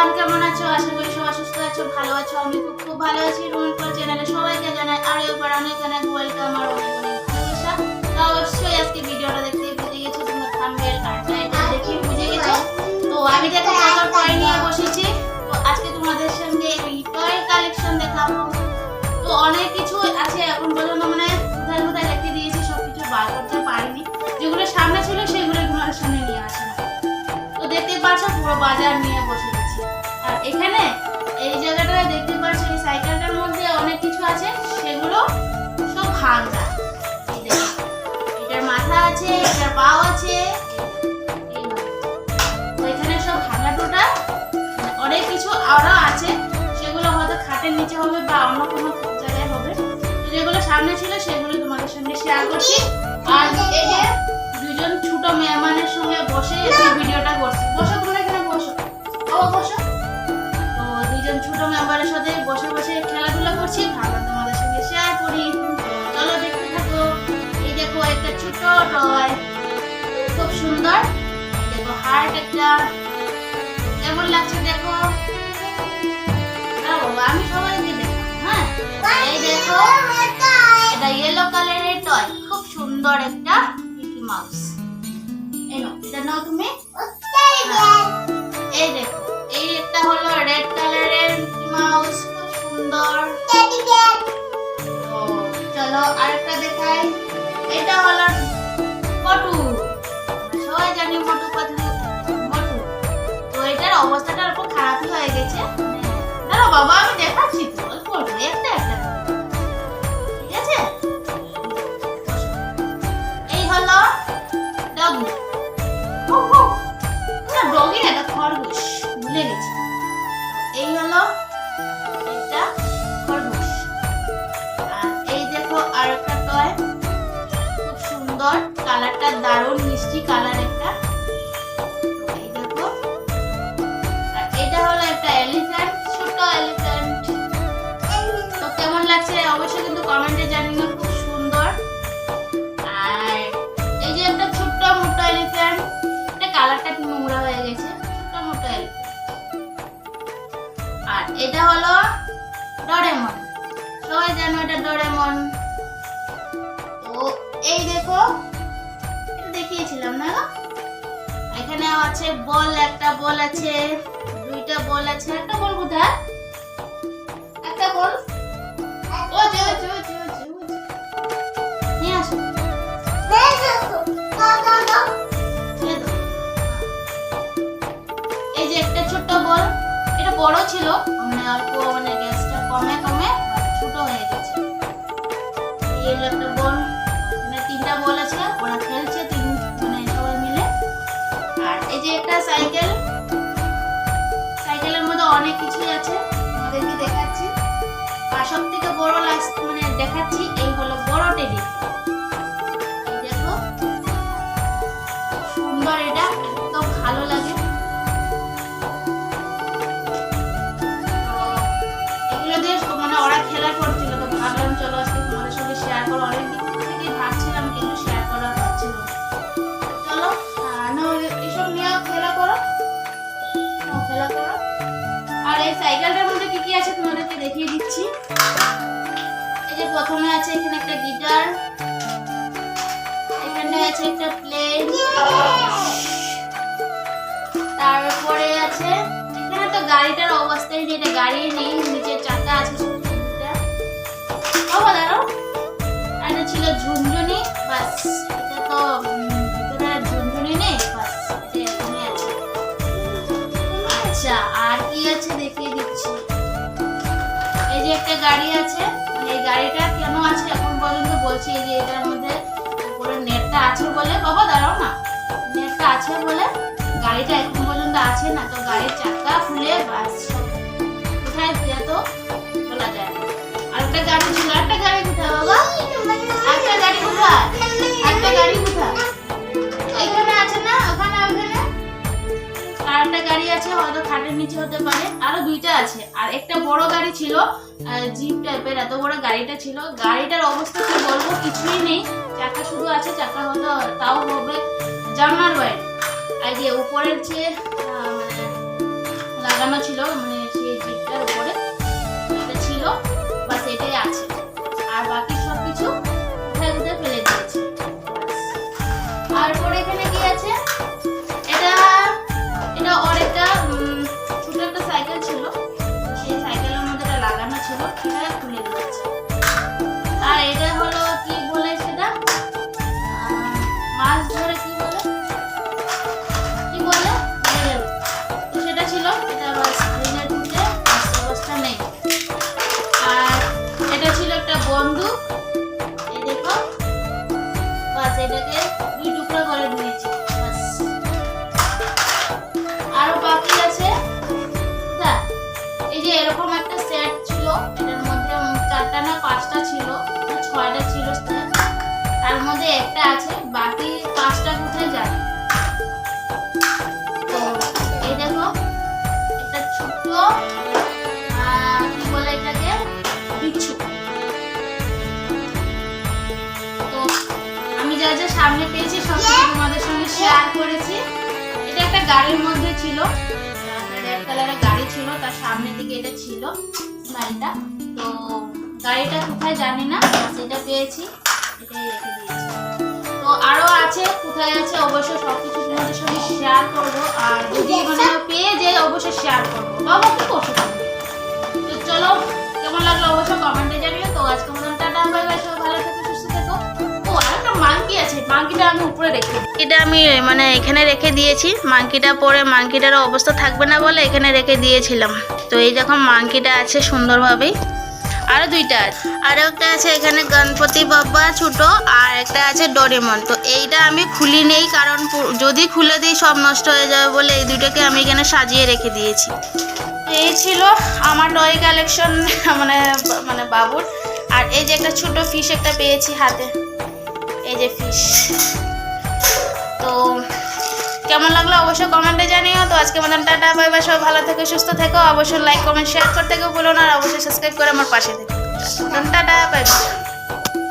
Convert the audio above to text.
Everyone, কেমন আছো? আশা করি সবাই সুস্থ আছো, ভালো আছো। আমি খুব ভালো আছি। রুমানপাল চ্যানেলে সবাইকে জানাই আরো একবার অনেক ওয়েলকাম আর অনেক ভালোবাসা। তো অবশ্যই আজকে ভিডিওটা দেখতে বুঝে গেছো, তোমরা থাম্বনেল আর টাইটেল দেখে বুঝে গেছো। তো আমি দেখো কত টয় নিয়ে বসেছি। তো আজকে তোমাদের সঙ্গে এই টয় কালেকশন দেখাবো। তো অনেক কিছু আছে, এখন পর্যন্ত মানে কোথায় কোথায় রেখে দিয়েছি, সবকিছু বার করতে পারিনি। যেগুলো সামনে ছিল সেগুলো তোমাদের সামনে নিয়ে আসলাম। তো দেখতে পাচ্ছ পুরো বাজার নিয়ে বসে গেছি। আর এখানে এই জায়গাটা দেখতে পাচ্ছ, এই সাইকেলটার মধ্যে অনেক কিছু আছে, সেগুলো সব ভাঙা। এই দেখো, এটার মাথা আছে, এটার পাও আছে, তো এখানে সব ভাঙা টোটা অনেক কিছু আরো আছে, সেগুলো হয়তো খাটের নিচে হবে বা অন্য কোনো জায়গায় হবে। তো যেগুলো সামনে ছিল সেগুলো তোমাদের সঙ্গে শেয়ার করছি। আর এই যে দুজন ছোট মেহমানের সঙ্গে বসে এই ভিডিওটা করছি। বসো, তোমরা এখানে বসো, বসো। তো দুজন ছোট মেম্বারের সাথে বসে বসে খেলাধুলা করছি, ভালো তোমাদের সঙ্গে শেয়ার করি। চলো দেখতে থাকো। এই দেখো একটা ছোট টয়, খুব সুন্দর। দেখো হার্ট একটা, কেমন লাগছে দেখো। বাবা আমি সবাইকে দেখো। হ্যাঁ, এই দেখো এটা ইয়েলো কালারের টয়, খুব সুন্দর একটা মিকি মাউস। এটা নাও তুমি। এই দেখো, এই একটা হলো রেড কালারের মিকি মাউস, খুব সুন্দর। তো চলো আরেকটা দেখাই। এটা হলো মোটু, সবাই জানি মোটু পাতলু মোটু। তো এটার অবস্থাটা অল্প খারাপই হয়ে গেছে। দাঁড়াও বাবা, আমি দেখাচ্ছি তো, অল্প অল্প একটা একটা, ঠিক আছে। এই হলো ডগি। ডগি না, এটা খরগোশ, ভুলে গেছি। এই হলো এটা খরগোশ। আর এই দেখো আরেকটা টয়, খুব সুন্দর, কালারটা দারুণ মিষ্টি কালার একটা। এই দেখো, আর এটা হলো একটা এলিফ্যান্ট, ছোট এলিফ্যান্ট। তো কেমন লাগছে অবশ্যই কিন্তু কমেন্টে জানিও, খুব সুন্দর। আর এই যে একটা ছোট্ট মোটা এলিফ্যান্ট, এটা কালারটা একটু নোংরা হয়ে গেছে, ছোট্ট মোটা এলিফ্যান্ট। আর এটা হলো ডোরেমন, সবাই জানো এটা ডোরেমন। তো এই দেখো, এটা দেখিয়েছিলাম না, এখানে আছে বল, একটা বল আছে, দুইটা বল আছে। একটা বল কোথায়? একটা বল ও যে নিয়ে আসো। এই যে একটা ছোট্ট বল, এটা বড় ছিল, মানে অল্প, মানে গ্যাসটা কমে কমে ছোট হয়ে গেছে। এই একটা বল, মানে তিনটা বল আছে, ওরা খেলছে মানে সবাই মিলে। আর এই যে একটা সাইকেল, সাইকেলের মধ্যে অনেক কিছুই আছে, তোমাদেরকে দেখাচ্ছি। আর সব থেকে বড় মানে দেখাচ্ছি, এই হলো বড় টেডি। এই দেখো সুন্দর, এটা একদম ভালো লাগে। এগুলো দিয়ে মানে ওরা খেলা করছিল, তো ভাবলাম চলো আজকে তোমাদের সঙ্গে শেয়ার করো। অনেক দিন থেকে ভাবছিলাম কিন্তু শেয়ার করা হচ্ছিল। চলো এসব নিয়ে খেলা করো, খেলা করো। আর এই সাইকেলটার মধ্যে কি কি আছে তোমাদেরকে দেখিয়ে দিচ্ছি। এই যে প্রথমে আছে এখানে একটা গিটার, এখানে আছে একটা প্লেন, তারপরে আছে এখানে তো গাড়িটার অবস্থায় যেটা গাড়ি নেই, নিচে চাকা আছে বাবা, দাঁড়াও। আর এটা ছিল ঝুনঝুনি, বাস এটা তো ভিতরে ঝুনঝুনি নেই, বাস এটা এখানে আছে। আচ্ছা আর কি আছে দেখিয়ে দিচ্ছি। এই যে একটা গাড়ি আছে, মানে এই গাড়িটা কেন আছে এখন পর্যন্ত বলছি, এই যে এটার মধ্যে উপরে নেটটা আছে বলে, বাবা দাঁড়াও না, নেটটা আছে বলে গাড়িটা এখন পর্যন্ত আছে, না তো গাড়ির চাকা খুলে বাস কোথায় তো বলা যায়। আর একটা গাড়ি ছিল, একটা গাড়ি কোথায় বাবা? একটা গাড়ি কোথায়? একটা গাড়ি কোথায়? এখানে আছে না, ওখানে ওখানে। আর একটা গাড়ি আছে, হয়তো খাটের নিচে হতে পারে। আরো দুইটা আছে। আর একটা বড় গাড়ি ছিল, জিপ টাইপের, এত বড় গাড়িটা ছিল। গাড়িটার অবস্থা কি বলবো, কিছুই নেই, চাকা শুধু আছে, চাকা হয়তো তাও হবে জানলার বাইরে। আর যে উপরের যে মানে লাগানো ছিল, মানে সেই জিপটার উপরে এটা ছিল, বাস এটাই আছে। আর বাকি সব কিছু কোথায় কোথায় ফেলে দিয়েছে। তারপরে এখানে কি আছে, এটা ওর একটা ছোট একটা সাইকেল ছিল, সেই সাইকেলের মধ্যে এটা লাগানো ছিল, এটা খুলে দিয়েছে। আর এটা হলো কি বলে সেটা, মাছ ধরে কি বলে তো সেটা ছিল, এটা বাস ট্রেনের ঢুকে অবস্থা নেই। আর এটা ছিল একটা বন্দুক, এই দেখো, বাস এটাকে 2 টুকরো করে দিয়েছি। বাস আরো বাকি আছে, এই যে এরকম একটা সেট ছিল, এটার মধ্যে 4টা না 5টা ছিল, 6টা ছিল, তার মধ্যে একটা আছে, বাকি 5টা কোথায় যায়। তো এই দেখো, একটা ছোট্ট কি বলে এটাকে, বিচ্ছু। তো আমি যা যা সামনে পেয়েছি সব কিছু তোমাদের সঙ্গে শেয়ার করেছি। এটা একটা গাড়ির মধ্যে ছিল, রেড কালারের গাড়ি ছিল, তার সামনের দিকে এটা ছিল গাড়িটা। তো গাড়িটা কোথায় জানি না, সেটা পেয়েছি, এটাই রেখে দিয়েছি। তো আরো আছে, কোথায় আছে অবশ্যই সবকিছু তোমাদের সঙ্গে শেয়ার করবো। আর যদি মানে পেয়ে যাই অবশ্যই শেয়ার করবো। বাবা কি করছো তুমি? তো চলো, কেমন লাগলো অবশ্যই কমেন্টে জানিও। তো আজকে মতন টাটা, বাই বাই, সবাই ভালো থেকো, সুস্থ থেকো। ও আর একটা মাংকি আছে, মাংকিটা আমি উপরে রেখে, এটা আমি মানে এখানে রেখে দিয়েছি। মাংকিটা পরে মাংকিটারও অবস্থা থাকবে না বলে এখানে রেখে দিয়েছিলাম। তো এই দেখো মাংকিটা আছে সুন্দরভাবেই। আরো 2টা আছে, আর একটা আছে এখানে গণপতি বাবা ছোট, আর একটা আছে ডোরেমন। তো এইটা আমি খুলি নেই, কারণ যদি খুলে দিই সব নষ্ট হয়ে যাবে বলে এই 2টাকে আমি এখানে সাজিয়ে রেখে দিয়েছি। এই ছিল আমার টয় কালেকশন, মানে বাবুর। আর এই যে একটা ছোট ফিশ একটা পেয়েছি হাতে, এই যে ফিশ। তো কেমন লাগলো অবশ্যই কমেন্টে জানিও। তো আজকে মতন টাটা, বাই বাই, সব ভালো থেকো, সুস্থ থেকো। অবশ্যই লাইক কমেন্ট শেয়ার করতে ভুলো না, আর অবশ্যই সাবস্ক্রাইব করে আমার পাশে থেকো। Tata, bye bye.